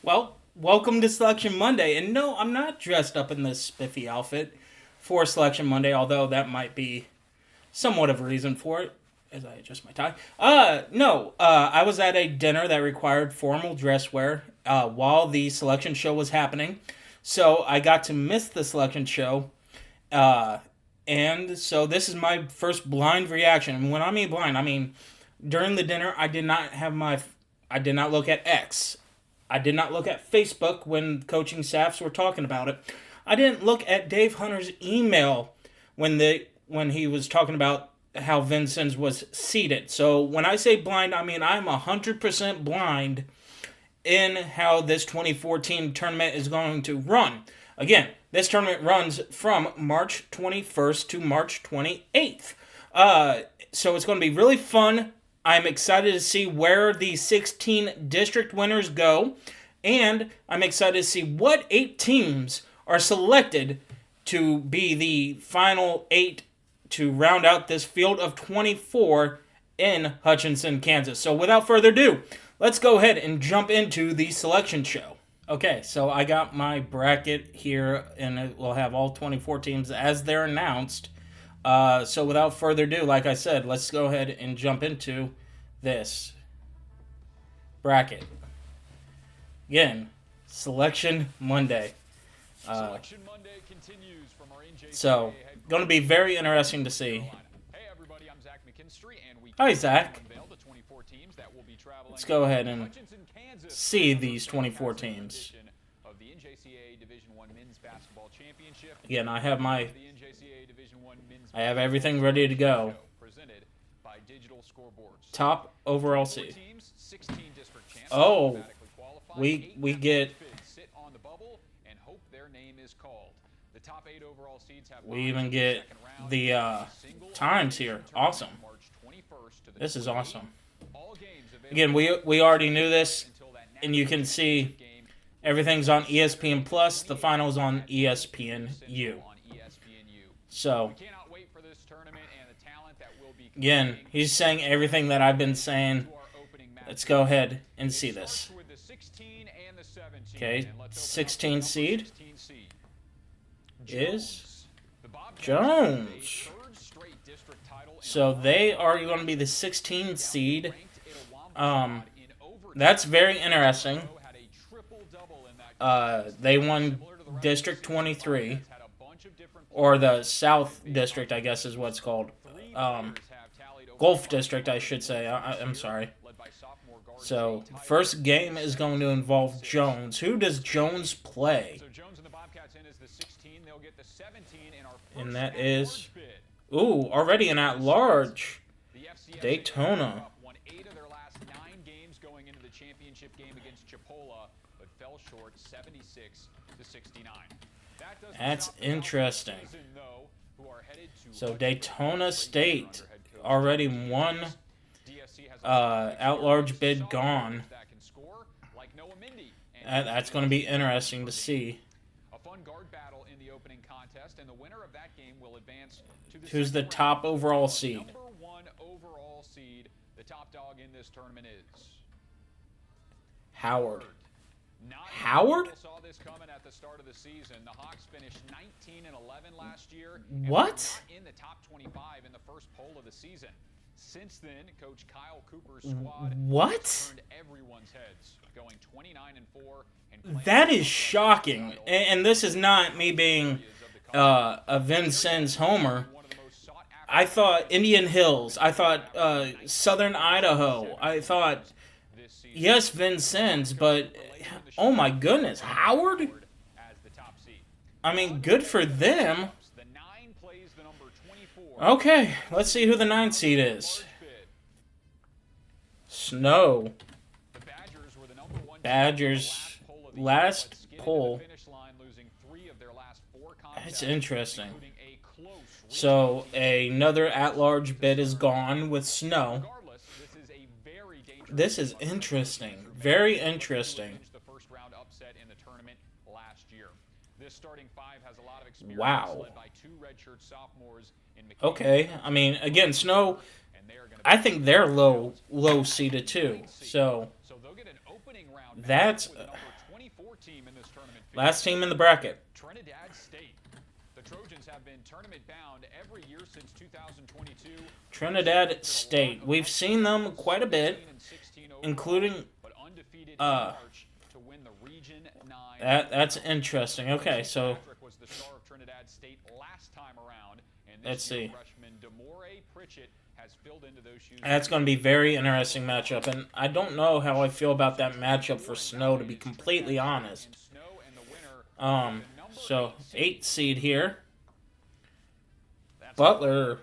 Well, welcome to Selection Monday. And no, I'm not dressed up in this spiffy outfit for Selection Monday, although that might be somewhat of a reason for it, as I adjust my tie. No, I was at a dinner that required formal dress wear while the selection show was happening. So I got to miss the selection show. Uh, and so this is my first blind reaction. And when I mean blind, I mean during the dinner, I did not look at X. I did not look at Facebook when coaching staffs were talking about it. I didn't look at Dave Hunter's email when he was talking about how Vincennes was seated. So when I say blind, I mean I'm 100% blind in how this 2014 tournament is going to run. Again, this tournament runs from March 21st to March 28th. So it's going to be really fun. I'm excited to see where the 16 district winners go, and I'm excited to see what 8 teams are selected to be the final 8 to round out this field of 24 in Hutchinson, Kansas. So without further ado, let's go ahead and jump into the selection show. Okay, so I got my bracket here, and it will have all 24 teams as they're announced. So without further ado, like I said, let's go ahead and jump into this bracket. Again, Selection Monday. Selection Monday continues from our NJCAA So, going to be very interesting to see. Hey everybody, I'm Zach McKinstry, and we Hi, Zach. unveil the 24 teams that will be traveling. Let's go ahead and Hutchinson, Kansas, see these 24 teams. of the NJCAA Division I Men's Basketball Championship. Again, I have my, The NJCAA Division I Men's I have everything ready to go. presented by Digital Scoreboards. Top overall 4 seed. teams, 16 district champs Oh, automatically qualify. we 8 get- bids sit on the bubble and hope their name is called. The top 8 overall seeds have We even get the times here. Awesome. This is awesome. Again, we already knew this, and you can see everything's on ESPN Plus. The finals on ESPNU. So, again, he's saying everything that I've been saying. Let's go ahead and see this. Okay, 16 seed is Jones. So they are going to be the 16 seed. That's very interesting. They won District 23, or the South District, I guess is what it's called. Gulf District, I should say. I'm sorry. So, first game is going to involve Jones. Who does Jones play? And that is, ooh, already an at-large. Daytona. Won 8 of their last 9 games going into the championship game against Chipola, but fell short 76-69. That's interesting. So Daytona State already won. At-large bid gone. That's going to be interesting to see. A fun guard battle in the opening contest, and the winner of that game will advance to the Who's the second top round. overall seed? Number 1 overall seed. The top dog in this tournament is Howard. Not many Howard? people saw this coming at the start of the season. The Hawks finished 19-11 last year. What? And were not in the top 25 in the first poll of the season. Since then, Coach Kyle Cooper's squad What? turned everyone's heads, going 29-4 and playing That is shocking. And this is not me being a Vincennes homer. one of the most sought-after I thought Indian Hills. I thought Southern Idaho. I thought, this season. yes, Vincennes, but oh my goodness, Howard? As the top seed. I mean, good for them. The 9 plays the number 24. Okay, let's see who the 9 seed is. Snow. The Badgers were the number 1 Badgers, last poll. That's That's interesting. So another at-large bid is gone with Snow. This is interesting. Very interesting. The first round upset in the tournament last year. This starting 5 has a lot of experience, Wow. led by 2 redshirt sophomores in McKinney Okay, I mean, again, Snow, and they are going to I think they're low seeded too. So they'll get an opening round matchup that's with the number team in this tournament. Last team in the bracket. Trinidad State. The Trojans have been tournament bound every year since 2022. Trinidad State. We've seen them quite a bit, including that's interesting. Okay, so let's see. That's going to be a very interesting matchup, and I don't know how I feel about that matchup for Snow, to be completely honest. So 8 seed here. Butler.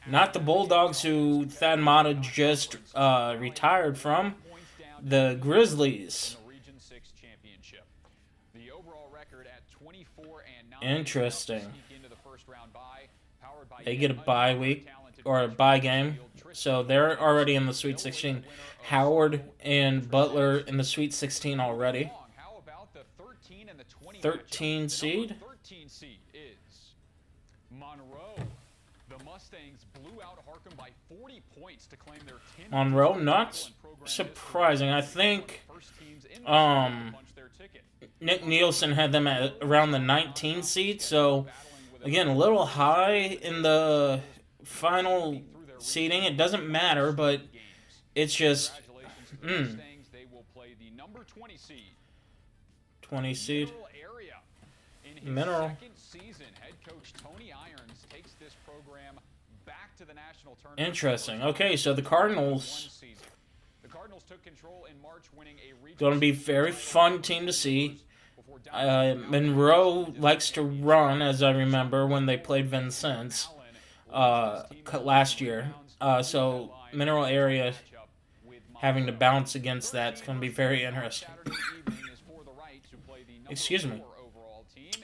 Not the Bulldogs who Thad Mata just retired from. The Grizzlies. Interesting. They get a bye week, or a bye game. So they're already in the Sweet 16. Howard and Butler in the Sweet 16 already. 13 seed? 13 seed is Monroe. The Mustangs blew out Harkham by 40 points to claim their 10th. Monroe, not surprising. I think Nick Nielsen had them at around the 19 seed, so again, a little high in the final seeding. It doesn't matter, but it's just 20 seed. Mineral. Interesting. Okay, so the Cardinals took control in March, winning a going to be a very fun team to see. Monroe likes to run, as I remember, when they played Vincennes last year. So Mineral area having to bounce against that is going to be very interesting. Excuse me.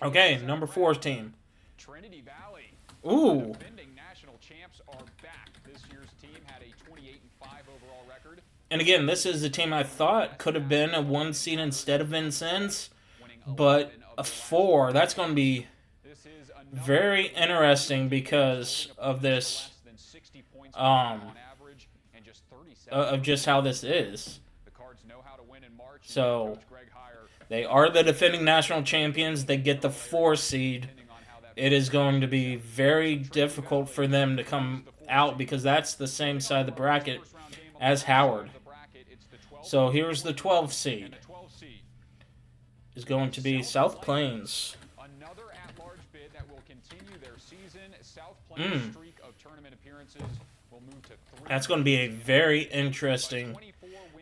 Okay, number 4 team. Trinity Valley. Ooh. Defending national champs are back. This year's team had a 28-5 overall record. And again, this is a team I thought could have been a 1 seed instead of Vincennes, but a 4. That's going to be very interesting because of this, of just how this is. So they are the defending national champions. They get the 4 seed. It is going to be very difficult for them to come out because that's the same side of the bracket as Howard. So here's the 12 seed. Is going to be South Plains. Another at-large bid that will continue their season. South Plains streak of tournament appearances will move to 3. That's going to be a very interesting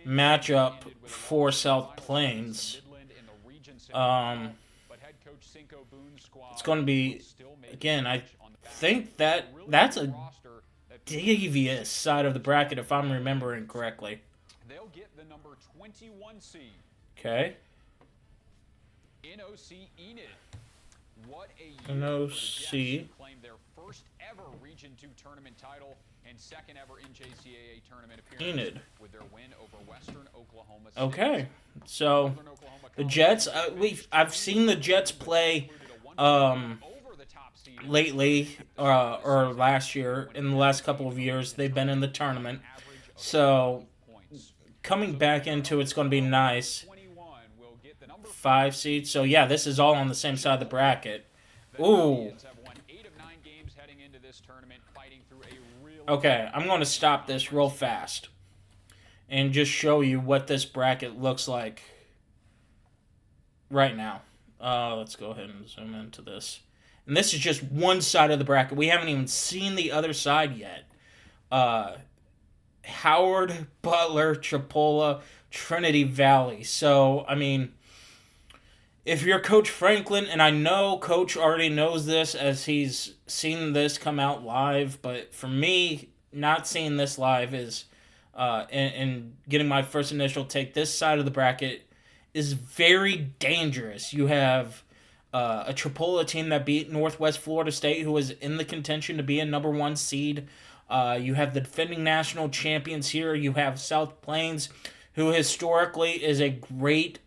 matchup for South Plains. It's going to be, again, I think that's a devious side of the bracket if I'm remembering correctly. They'll get the number 21 seed. Okay. NOC-Enid. What a NOC. claimed their first ever Region 2 tournament title and second ever NJCAA tournament appearance Enid. with their win over Western Oklahoma State. Okay. So the Jets, I've seen the Jets play lately or last year. In the last couple of years, they've been in the tournament. So coming back into it's going to be nice. 5 seeds. So yeah, this is all on the same side of the bracket. Ooh. Okay, I'm going to stop this real fast and just show you what this bracket looks like right now. Let's go ahead and zoom into this. And this is just one side of the bracket. We haven't even seen the other side yet. Howard, Butler, Chipola, Trinity Valley. So, I mean, if you're Coach Franklin, and I know Coach already knows this as he's seen this come out live, but for me, not seeing this live is, and getting my first initial take, this side of the bracket is very dangerous. You have a Chipola team that beat Northwest Florida State, who was in the contention to be a number 1 seed. You have the defending national champions here. You have South Plains, who historically is a great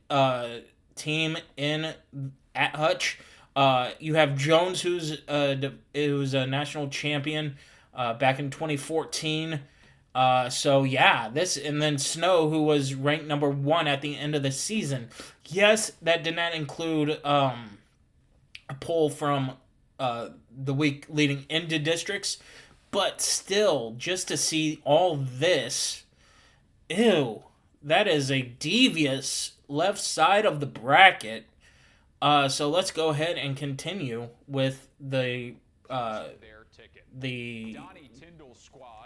team at Hutch. You have Jones, who's a national champion back in 2014. So yeah, this and then Snow, who was ranked number 1 at the end of the season. Yes, that did not include a poll from the week leading into districts, but still, just to see all this, ew, that is a devious left side of the bracket. So let's go ahead and continue with the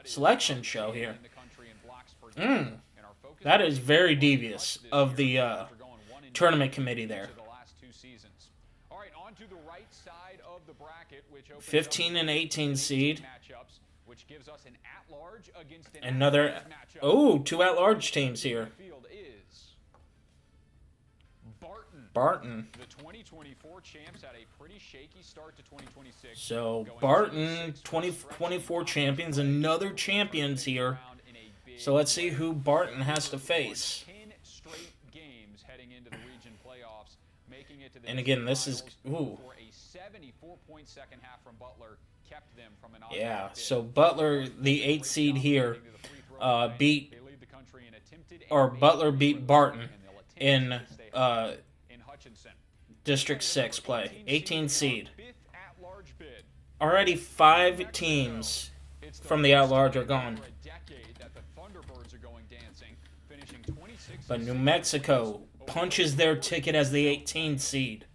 selection show here. That is very devious of the tournament committee there. 15 and 18 seed. Another, two at-large teams here. Barton. The 2024 champs had a pretty shaky start to 2026. So Barton, 2024 champions, another champions here. So let's see who Barton has to face. 10 straight games heading into the region playoffs, making it to the And again, this is for a 74-point second half from Butler kept them from an yeah. So Butler, the 8th seed here, beat Butler beat Barton in District 6 play. 18 seed. Already 5 teams from the at-large are gone. But New Mexico punches their ticket as the 18 seed.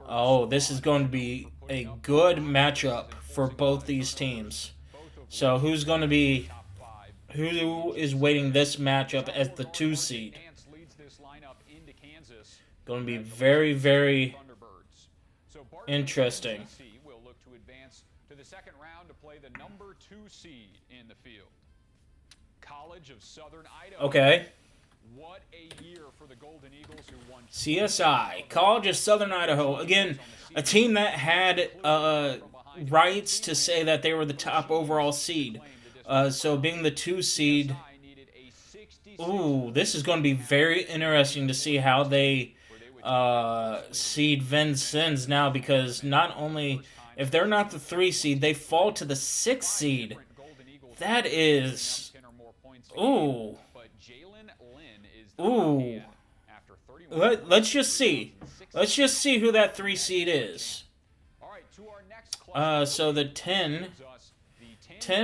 Oh, this is going to be a good matchup for both these teams. So who is waiting this matchup as the 2 seed? Going to be very, very interesting. Will look to advance to the second round to play the number 2 seed in the field. College of Southern Idaho. Okay. What a year for the Golden Eagles who won CSI, College of Southern Idaho. Again, a team that had rights to say that they were the top overall seed. So being the 2 seed, this is going to be very interesting to see how they seed Vincennes now, because not only if they're not the 3 seed, they fall to the 6 seed. That is, Let's just see. Let's just see who that 3 seed is. So the 10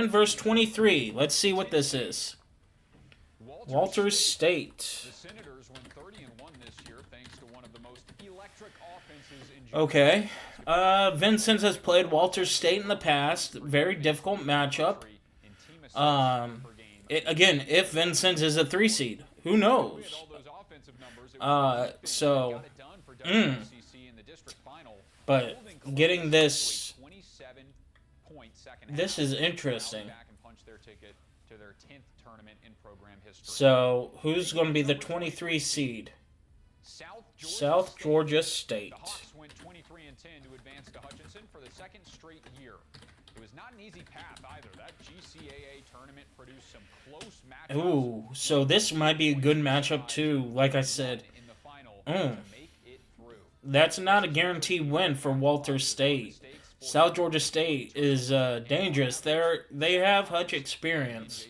versus 23. Let's see what this is. Walters State. Okay. Vincennes has played Walters State in the past. Very difficult matchup. Again, if Vincennes is a 3 seed, who knows? But getting this is interesting. So, who's going to be the 23 seed? South Georgia State. Went 23-10 to advance to Hutchinson for the second straight year. It was not an easy path either. That GCAA tournament produced some close matchups. So this might be a good matchup too, like I said. That's not a guaranteed win for Walters State. South Georgia State is dangerous. They have Hutch experience.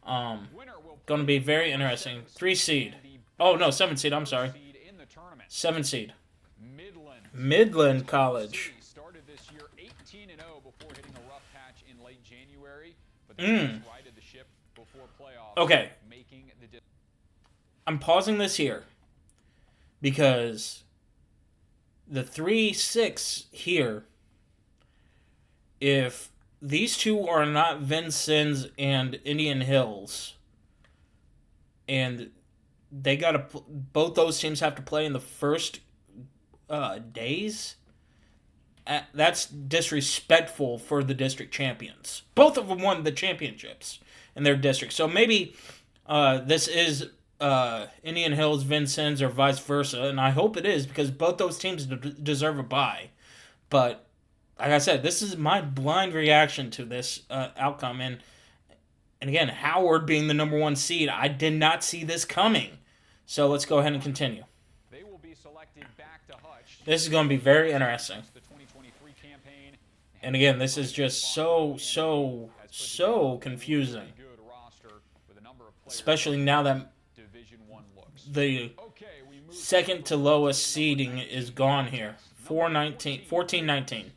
Going to be very interesting. 3 seed. Oh no, 7 seed. I'm sorry. 7 seed. Midland College. Started this year 18-0 before hitting a rough patch in late January, but they righted the ship before playoffs. Okay. I'm pausing this here because the 3-6 here, if these two are not Vincennes and Indian Hills, and they both those teams have to play in the first days, that's disrespectful for the district champions. Both of them won the championships in their district. So maybe this is Indian Hills, Vincennes, or vice versa, and I hope it is, because both those teams deserve a bye. But like I said, this is my blind reaction to this outcome. And again, Howard being the number 1 seed, I did not see this coming. So let's go ahead and continue. They will be selected back to Hutch. This is going to be very interesting. And again, this is just so confusing. especially now that Division I looks. the Okay, we move second to lowest seeding is gone here. 14-19.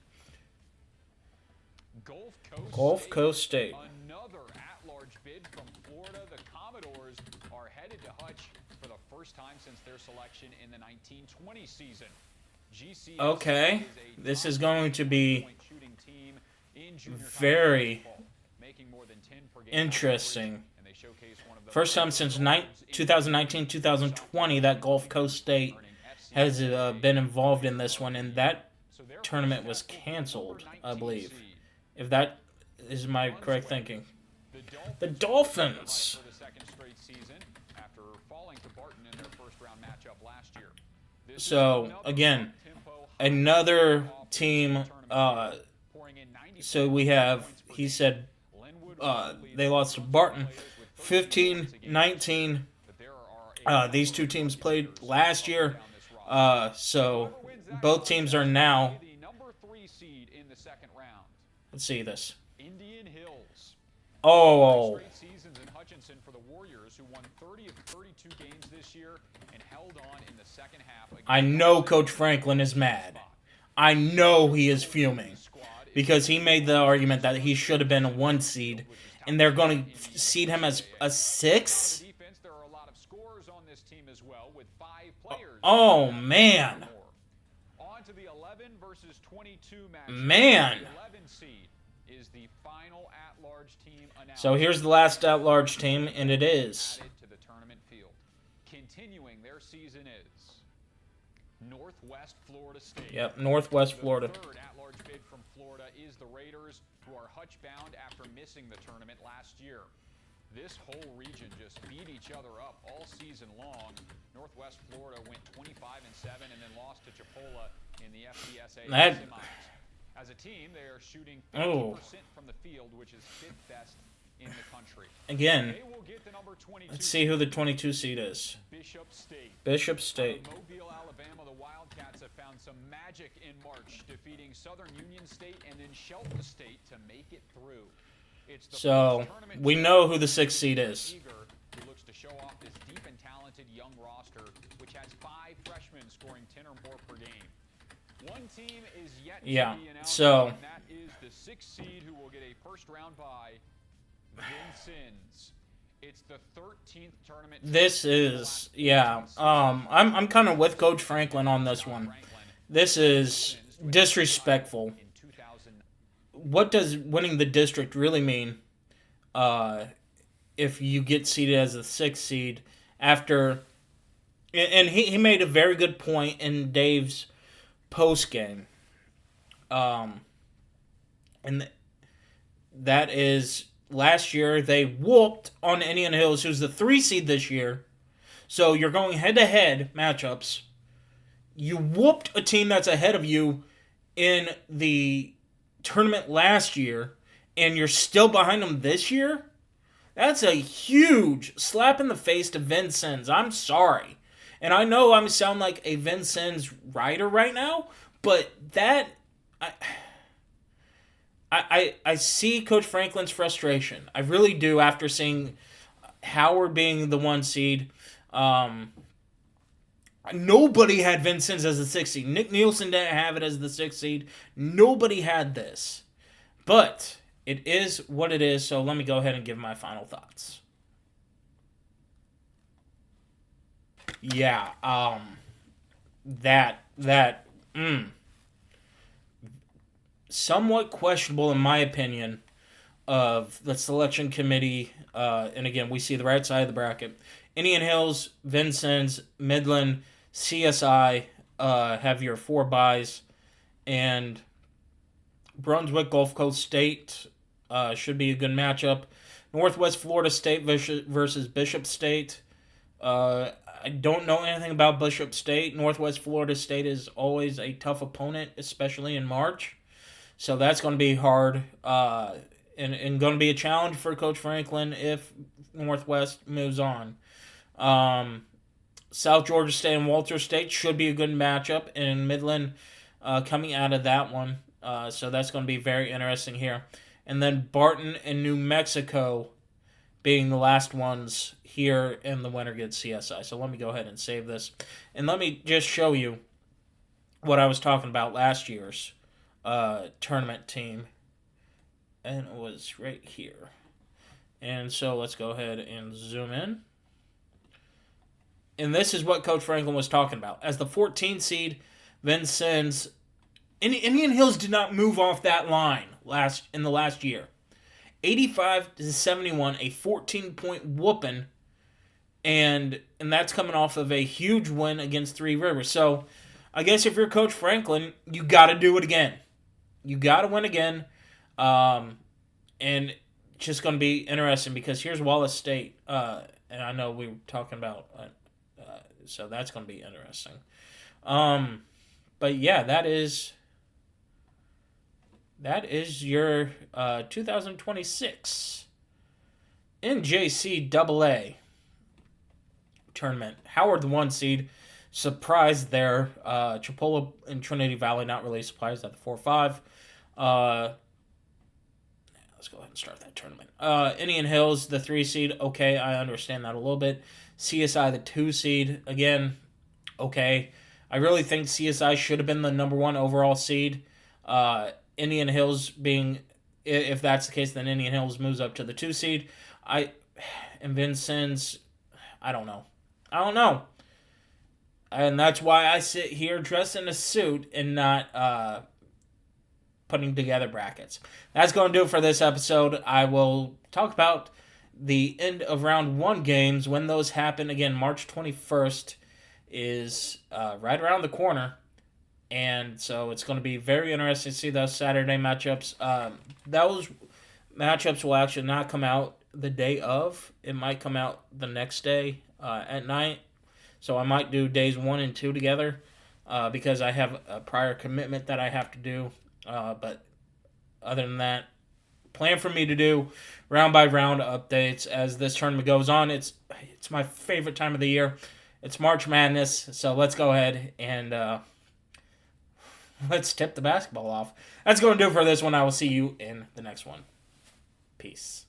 Gulf Coast State. Another at-large bid from Florida. The Commodores are headed to Hutch for the first time since their selection in the 1920 season. GCSA Okay, is a this is going to be point shooting team in junior college very basketball, making more than 10 per game interesting. and they showcase one of the First time since 2019-2020 that Gulf Coast State has been involved in this one, and that tournament was canceled, I believe. If that is my correct thinking. The Dolphins. For the second straight season after falling to Barton in their first round matchup last year. So, again, another team. So we have, he said, they lost to Barton 15-19. These two teams played last year. So both teams are now. The number 3 seed in the second round. Let's see this. Indian Hills. Oh, Straight seasons in Hutchinson for the Warriors, who won 30 of 32 games this year and held on in the second half. I know Coach Franklin is mad. I know he is fuming because he made the argument that he should have been a 1 seed, and they're going to seed him as a 6. Defense, there are a lot of scorers on this team as well, with 5 players. Oh man, On to the 11 versus 22 match. man. The 11 seed is the final at-large team announced. So here's the last at-large team, and it is. Added to the tournament field. Continuing their season is Northwest Florida State. Yep, Northwest Florida. The third at-large bid from Florida is the Raiders, who are Hutch-bound after missing the tournament last year. This whole region just beat each other up all season long. Northwest Florida went 25-7 and then lost to Chipola in the FCSA semis. As a team, they are shooting 50% from the field, which is 5th best in the country. Again, They will get the number 22. let's see who the 22 seed is. Bishop State. Bishop State. Mobile, Alabama, the Wildcats have found some magic in March, defeating Southern Union State and then Shelton State to make it through. It's the So, first tournament we know who the 6th seed is. Eager, who looks to show off this deep and talented young roster, which has 5 freshmen scoring 10 or more per game. One team is yet to be announced, so and that is the 6th seed who will get a first-round bye, Vincennes. It's the 13th tournament. this is, I'm kind of with Coach Franklin on this one. This is disrespectful. In 2000, What does winning the district really mean if you get seeded as the 6th seed after... And he made a very good point in Dave's post game. And that is, last year they whooped on Indian Hills, who's the 3 seed this year. So you're going head-to-head matchups. You whooped a team that's ahead of you in the tournament last year, and you're still behind them this year? That's a huge slap in the face to Vincennes. I'm sorry. And I know I sound like a Vincennes writer right now, but that... I see Coach Franklin's frustration. I really do after seeing Howard being the 1 seed. Nobody had Vincennes as the 6th seed. Nick Nielsen didn't have it as the 6th seed. Nobody had this. But it is what it is, so let me go ahead and give my final thoughts. Yeah, somewhat questionable in my opinion of the selection committee, and again, we see the right side of the bracket. Indian Hills, Vincennes, Midland, CSI have your 4 byes, and Brunswick, Gulf Coast State should be a good matchup. Northwest Florida State versus Bishop State. I don't know anything about Bishop State. Northwest Florida State is always a tough opponent, especially in March. So that's going to be hard and going to be a challenge for Coach Franklin if Northwest moves on. South Georgia State and Walter State should be a good matchup, and Midland coming out of that one. So that's going to be very interesting here. And then Barton and New Mexico being the last ones here, and the winner gets CSI. So let me go ahead and save this. And let me just show you what I was talking about last year's tournament team. And it was right here. And so let's go ahead and zoom in. And this is what Coach Franklin was talking about. As the 14 seed, Vincennes, Indian Hills did not move off that line in the last year. 85-71, a 14-point whooping, and that's coming off of a huge win against Three Rivers. So I guess if you're Coach Franklin, you got to do it again. You got to win again, and it's just going to be interesting because here's Wallace State, and I know we were talking about. So that's going to be interesting. But yeah, that is your 2026 NJCAA tournament. Howard, the 1 seed, surprised there. Chipola and Trinity Valley not really surprised at the 4-5. Let's go ahead and start that tournament. Indian Hills, the 3 seed. Okay, I understand that a little bit. CSI, the 2 seed. Again, okay. I really think CSI should have been the number 1 overall seed. Indian Hills being, if that's the case, then Indian Hills moves up to the 2 seed. And Vincennes, I don't know. And that's why I sit here dressed in a suit and not putting together brackets. That's going to do it for this episode. I will talk about the end of round 1 games when those happen. Again, March 21st is right around the corner. And so it's going to be very interesting to see those Saturday matchups. Those matchups will actually not come out the day of. It might come out the next day at night. So I might do days 1 and 2 together because I have a prior commitment that I have to do. But other than that, plan for me to do round by round updates as this tournament goes on. It's my favorite time of the year. It's March Madness, so let's go ahead and let's tip the basketball off. That's going to do it for this one. I will see you in the next one. Peace.